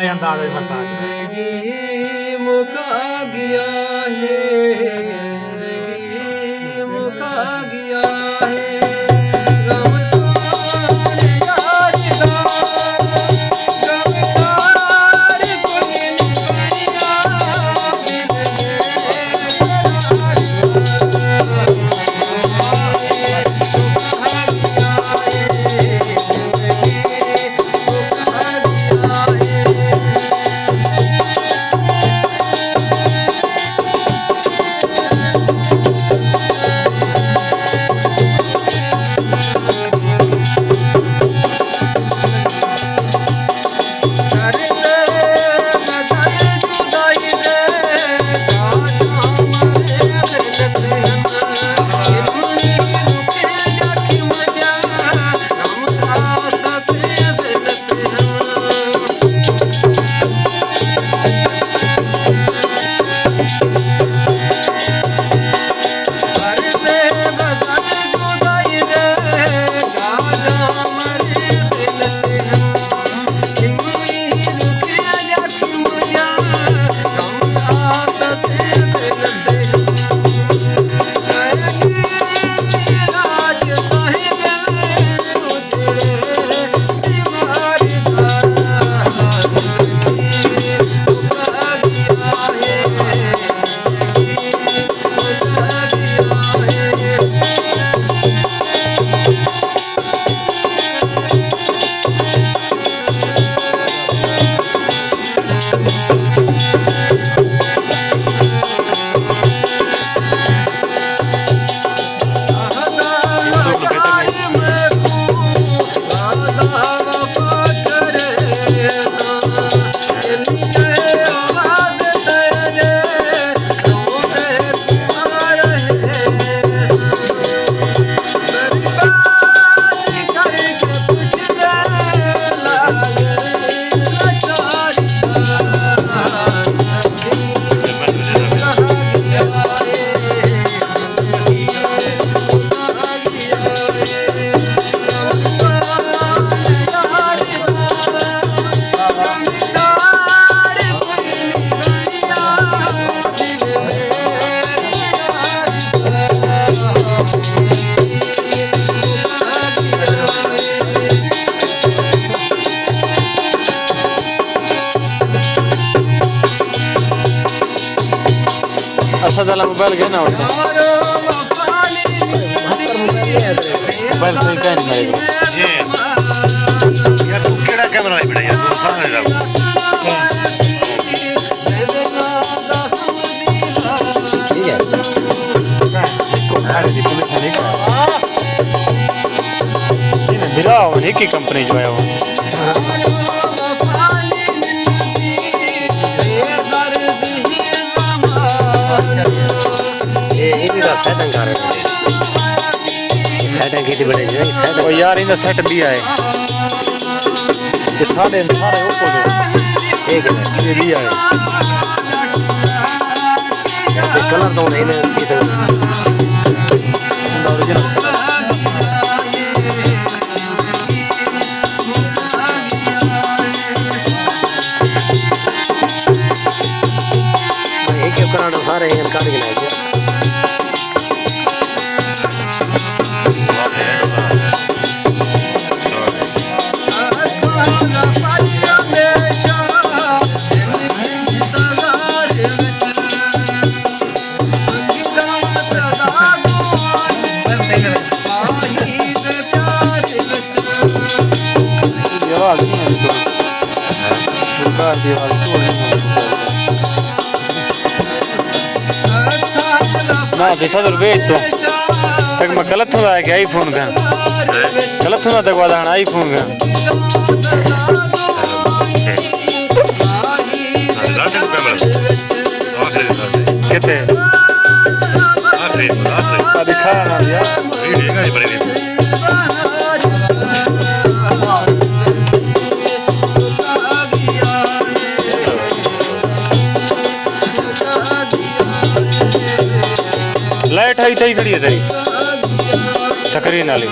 ये अंदाज है बता जिंदगी मुका गया है, जिंदगी मुका गया है। असदला मोबाइल घे ना वाटतं मोबाइल सही काय नाही ये यार तू केड़ा कैमरा है बेटा यार तू सामने जाओ ठीक है को खाली दी पुलिस ने का ये ना बिराव ने की कंपनी जो है वो ओ यार इन सेट भी है ये सारे ऊपर एक ये भी है कलर तो नहीं है ओरिजिनल एक कराना सारे एक काट के लाए ना देखा तो बेच तो तक मैं गलत हूँ कि आईफोन का गलत हूँ तक वादा आईफोन का कितने दिखा ना यार लाइट है इतनी खड़ी है तेरी चक्री नाली